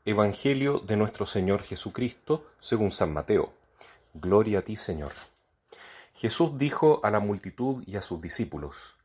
Evangelio de nuestro Señor Jesucristo según San Mateo. Gloria a ti, Señor. Jesús dijo a la multitud y a sus discípulos: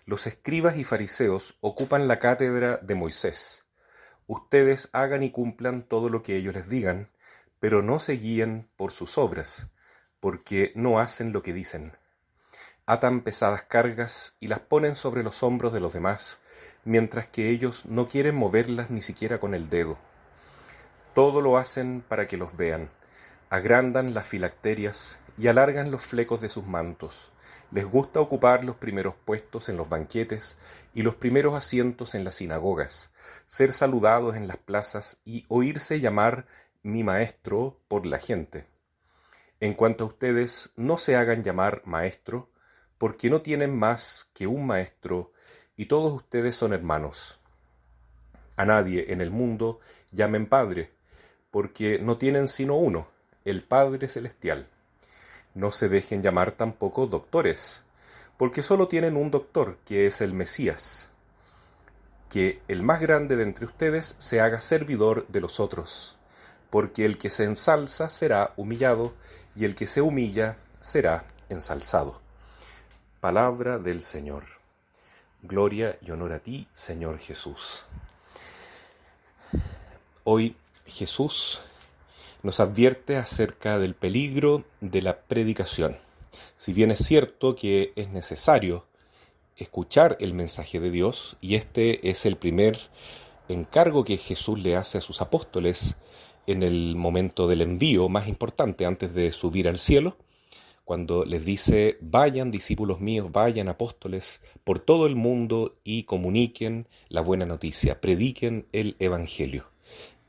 Los escribas y fariseos ocupan la cátedra de Moisés. Ustedes hagan y cumplan todo lo que ellos les digan, pero no se guíen por sus obras, porque no hacen lo que dicen. Atan pesadas cargas y las ponen sobre los hombros de los demás, mientras que ellos no quieren moverlas ni siquiera con el dedo. Todo lo hacen para que los vean. Agrandan las filacterias y alargan los flecos de sus mantos. Les gusta ocupar los primeros puestos en los banquetes y los primeros asientos en las sinagogas, ser saludados en las plazas y oírse llamar mi maestro por la gente. En cuanto a ustedes, no se hagan llamar maestro, porque no tienen más que un maestro y todos ustedes son hermanos. A nadie en el mundo llamen Padre, porque no tienen sino uno, el Padre Celestial. No se dejen llamar tampoco doctores, porque solo tienen un doctor, que es el Mesías. Que el más grande de entre ustedes se haga servidor de los otros, porque el que se ensalza será humillado, y el que se humilla será ensalzado. Palabra del Señor. Gloria y honor a ti, Señor Jesús. Hoy Jesús nos advierte acerca del peligro de la predicación. Si bien es cierto que es necesario escuchar el mensaje de Dios, y este es el primer encargo que Jesús le hace a sus apóstoles en el momento del envío más importante antes de subir al cielo, cuando les dice: vayan, discípulos míos, vayan, apóstoles, por todo el mundo y comuniquen la buena noticia, prediquen el Evangelio.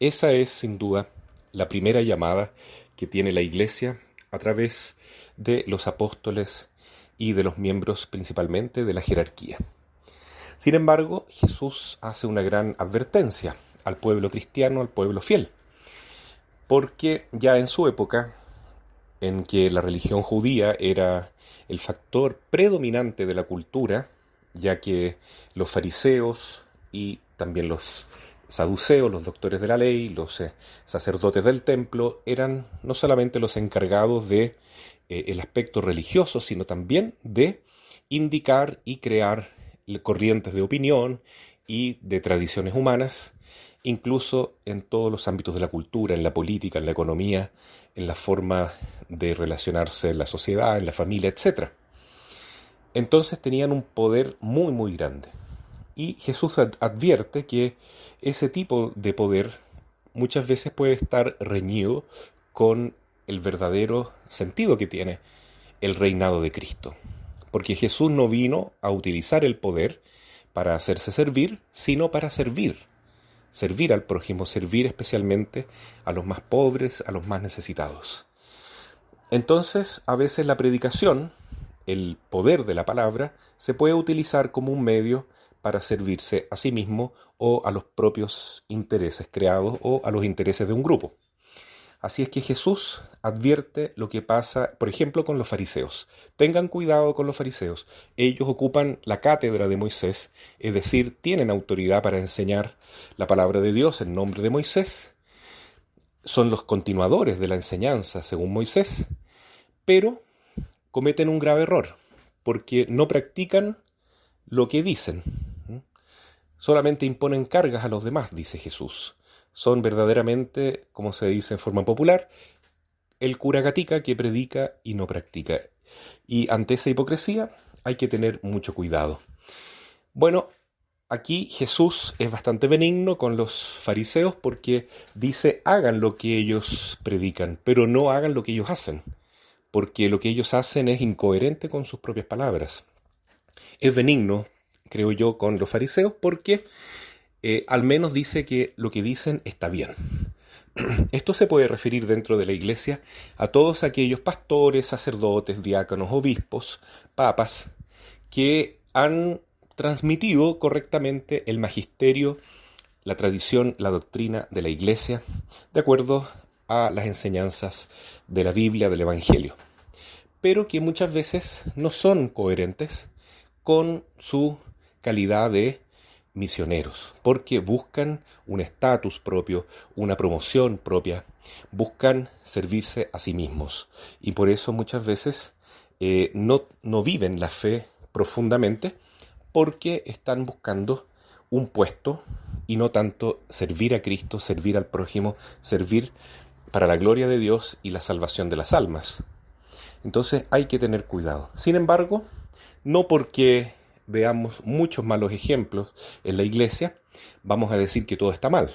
Esa es, sin duda, la primera llamada que tiene la Iglesia a través de los apóstoles y de los miembros principalmente de la jerarquía. Sin embargo, Jesús hace una gran advertencia al pueblo cristiano, al pueblo fiel, porque ya en su época, en que la religión judía era el factor predominante de la cultura, ya que los fariseos y también los saduceos, los doctores de la ley, los sacerdotes del templo, eran no solamente los encargados de el aspecto religioso, sino también de indicar y crear corrientes de opinión y de tradiciones humanas, incluso en todos los ámbitos de la cultura, en la política, en la economía, en la forma de relacionarse en la sociedad, en la familia, etc. Entonces tenían un poder muy, muy grande. Y Jesús advierte que ese tipo de poder muchas veces puede estar reñido con el verdadero sentido que tiene el reinado de Cristo. Porque Jesús no vino a utilizar el poder para hacerse servir, sino para servir. Servir al prójimo, servir especialmente a los más pobres, a los más necesitados. Entonces, a veces la predicación, el poder de la palabra, se puede utilizar como un medio para servirse a sí mismo o a los propios intereses creados o a los intereses de un grupo. Así es que Jesús advierte lo que pasa, por ejemplo, con los fariseos. Tengan cuidado con los fariseos. Ellos ocupan la cátedra de Moisés, es decir, tienen autoridad para enseñar la palabra de Dios en nombre de Moisés. Son los continuadores de la enseñanza según Moisés, pero cometen un grave error, porque no practican lo que dicen. Solamente imponen cargas a los demás, dice Jesús. Son verdaderamente, como se dice en forma popular, el cura gatica que predica y no practica. Y ante esa hipocresía hay que tener mucho cuidado. Bueno, aquí Jesús es bastante benigno con los fariseos porque dice: hagan lo que ellos predican, pero no hagan lo que ellos hacen, porque lo que ellos hacen es incoherente con sus propias palabras. Es benigno, creo yo, con los fariseos porque al menos dice que lo que dicen está bien. Esto se puede referir dentro de la Iglesia a todos aquellos pastores, sacerdotes, diáconos, obispos, papas, que han transmitido correctamente el magisterio, la tradición, la doctrina de la Iglesia, de acuerdo a las enseñanzas de la Biblia, del Evangelio, pero que muchas veces no son coherentes con su calidad de misioneros, porque buscan un estatus propio, una promoción propia, buscan servirse a sí mismos. Y por eso muchas veces no viven la fe profundamente, porque están buscando un puesto y no tanto servir a Cristo, servir al prójimo, servir para la gloria de Dios y la salvación de las almas. Entonces hay que tener cuidado. Sin embargo, no porque veamos muchos malos ejemplos en la iglesia, vamos a decir que todo está mal.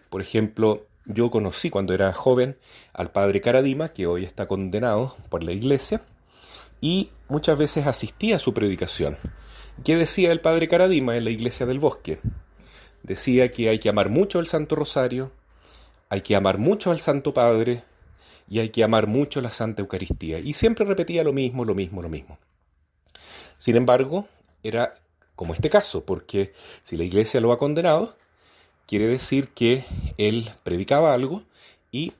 Por ejemplo, yo conocí cuando era joven al padre Karadima, que hoy está condenado por la iglesia, y muchas veces asistí a su predicación. ¿Qué decía el padre Karadima en la iglesia del Bosque? Decía que hay que amar mucho el Santo Rosario, hay que amar mucho al Santo Padre y hay que amar mucho la Santa Eucaristía. Y siempre repetía lo mismo, lo mismo, lo mismo. Sin embargo, era como este caso, porque si la iglesia lo ha condenado, quiere decir que él predicaba algo y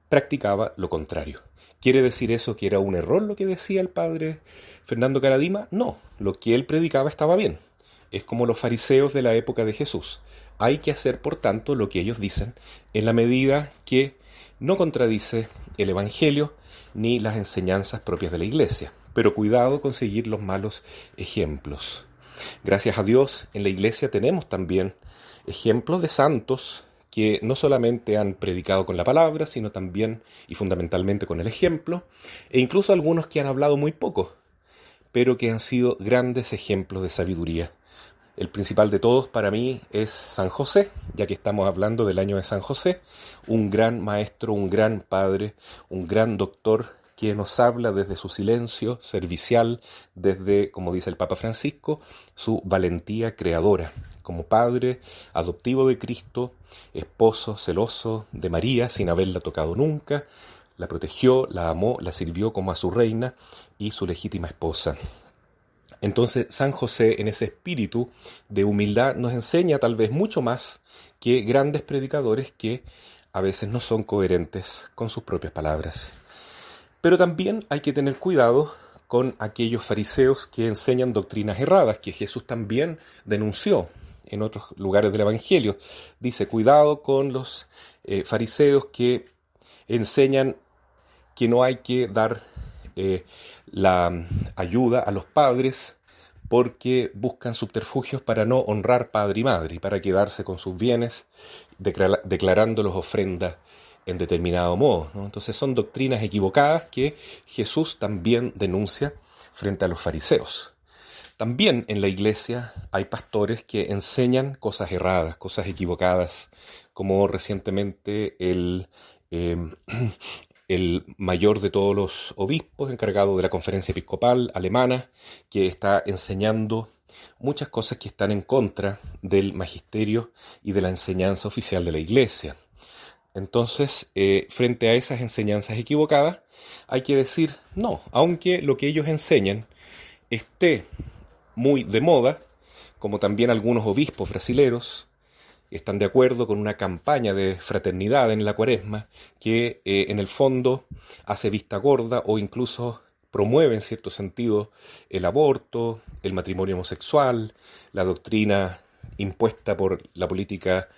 practicaba lo contrario. ¿Quiere decir eso que era un error lo que decía el padre Fernando Karadima? No, lo que él predicaba estaba bien. Es como los fariseos de la época de Jesús. Hay que hacer, por tanto, lo que ellos dicen, en la medida que no contradice el Evangelio ni las enseñanzas propias de la Iglesia. Pero cuidado con seguir los malos ejemplos. Gracias a Dios, en la Iglesia tenemos también ejemplos de santos que no solamente han predicado con la palabra, sino también y fundamentalmente con el ejemplo, e incluso algunos que han hablado muy poco, pero que han sido grandes ejemplos de sabiduría. El principal de todos para mí es San José, ya que estamos hablando del año de San José, un gran maestro, un gran padre, un gran doctor que nos habla desde su silencio servicial, desde, como dice el Papa Francisco, su valentía creadora, como padre adoptivo de Cristo, esposo celoso de María sin haberla tocado nunca, la protegió, la amó, la sirvió como a su reina y su legítima esposa. Entonces San José, en ese espíritu de humildad, nos enseña tal vez mucho más que grandes predicadores que a veces no son coherentes con sus propias palabras. Pero también hay que tener cuidado con aquellos fariseos que enseñan doctrinas erradas, que Jesús también denunció en otros lugares del Evangelio. Dice, cuidado con los fariseos que enseñan que no hay que dar la ayuda a los padres porque buscan subterfugios para no honrar padre y madre y para quedarse con sus bienes, declarándolos ofrenda en determinado modo, ¿no? Entonces son doctrinas equivocadas que Jesús también denuncia frente a los fariseos. También en la iglesia hay pastores que enseñan cosas erradas, cosas equivocadas, como recientemente el mayor de todos los obispos, encargado de la conferencia episcopal alemana, que está enseñando muchas cosas que están en contra del magisterio y de la enseñanza oficial de la iglesia. Entonces, frente a esas enseñanzas equivocadas, hay que decir no, aunque lo que ellos enseñan esté muy de moda, como también algunos obispos brasileros están de acuerdo con una campaña de fraternidad en la Cuaresma que en el fondo hace vista gorda o incluso promueve en cierto sentido el aborto, el matrimonio homosexual, la doctrina impuesta por la política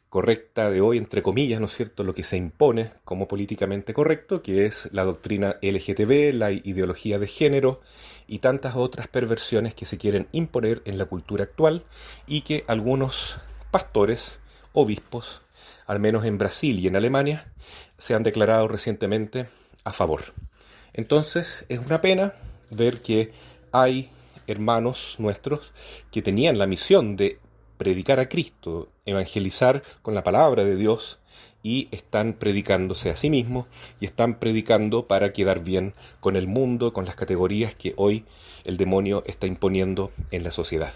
correcta de hoy, entre comillas, ¿no es cierto?, lo que se impone como políticamente correcto, que es la doctrina LGTB, la ideología de género y tantas otras perversiones que se quieren imponer en la cultura actual y que algunos pastores, obispos, al menos en Brasil y en Alemania, se han declarado recientemente a favor. Entonces es una pena ver que hay hermanos nuestros que tenían la misión de predicar a Cristo, evangelizar con la palabra de Dios, y están predicándose a sí mismos y están predicando para quedar bien con el mundo, con las categorías que hoy el demonio está imponiendo en la sociedad.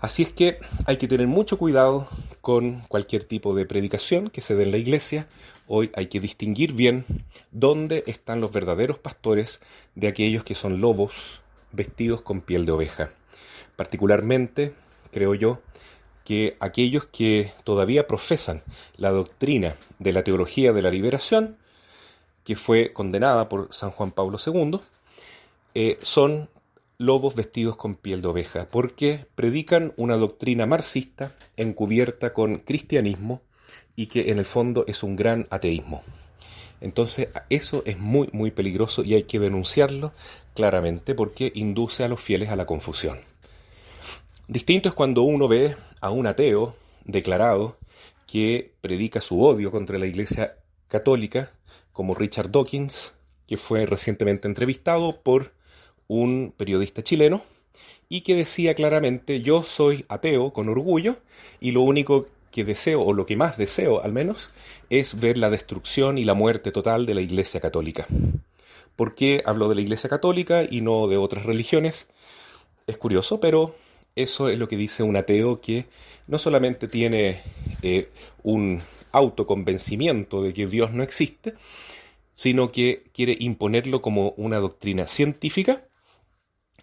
Así es que hay que tener mucho cuidado con cualquier tipo de predicación que se dé en la iglesia. Hoy hay que distinguir bien dónde están los verdaderos pastores de aquellos que son lobos vestidos con piel de oveja. Particularmente, creo yo, que aquellos que todavía profesan la doctrina de la teología de la liberación, que fue condenada por San Juan Pablo II, son lobos vestidos con piel de oveja, porque predican una doctrina marxista encubierta con cristianismo y que en el fondo es un gran ateísmo. Entonces eso es muy muy peligroso y hay que denunciarlo claramente porque induce a los fieles a la confusión. Distinto es cuando uno ve a un ateo declarado que predica su odio contra la Iglesia Católica, como Richard Dawkins, que fue recientemente entrevistado por un periodista chileno y que decía claramente: yo soy ateo con orgullo y lo único que deseo, o lo que más deseo al menos, es ver la destrucción y la muerte total de la Iglesia Católica. ¿Por qué hablo de la Iglesia Católica y no de otras religiones? Es curioso, pero eso es lo que dice un ateo que no solamente tiene un autoconvencimiento de que Dios no existe, sino que quiere imponerlo como una doctrina científica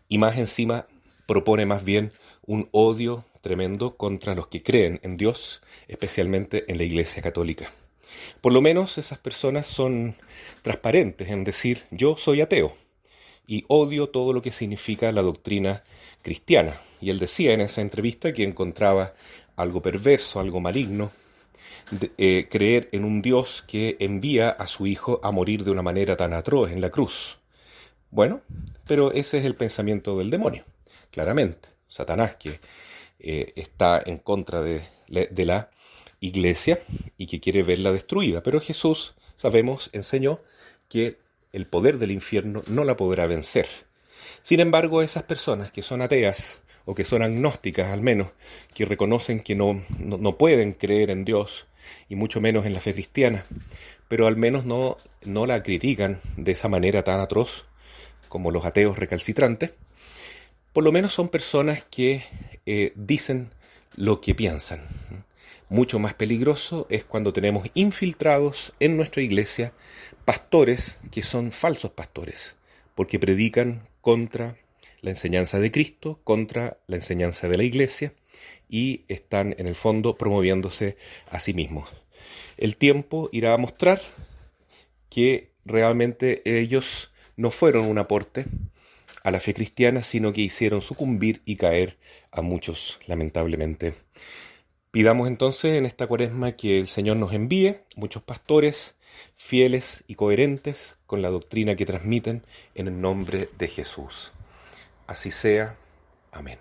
y más encima propone más bien un odio tremendo contra los que creen en Dios, especialmente en la Iglesia Católica. Por lo menos esas personas son transparentes en decir: yo soy ateo y odio todo lo que significa la doctrina cristiana. Y él decía en esa entrevista que encontraba algo perverso, algo maligno, creer en un Dios que envía a su Hijo a morir de una manera tan atroz en la cruz. Bueno, pero ese es el pensamiento del demonio, claramente. Satanás, que está en contra de la Iglesia y que quiere verla destruida. Pero Jesús, sabemos, enseñó que el poder del infierno no la podrá vencer. Sin embargo, esas personas que son ateas, o que son agnósticas al menos, que reconocen que no pueden creer en Dios, y mucho menos en la fe cristiana, pero al menos no la critican de esa manera tan atroz como los ateos recalcitrantes, por lo menos son personas que dicen lo que piensan. Mucho más peligroso es cuando tenemos infiltrados en nuestra iglesia pastores que son falsos pastores, porque predican contra la enseñanza de Cristo, contra la enseñanza de la iglesia, y están en el fondo promoviéndose a sí mismos. El tiempo irá a mostrar que realmente ellos no fueron un aporte a la fe cristiana, sino que hicieron sucumbir y caer a muchos, lamentablemente. Pidamos entonces en esta Cuaresma que el Señor nos envíe muchos pastores fieles y coherentes con la doctrina que transmiten, en el nombre de Jesús. Así sea. Amén.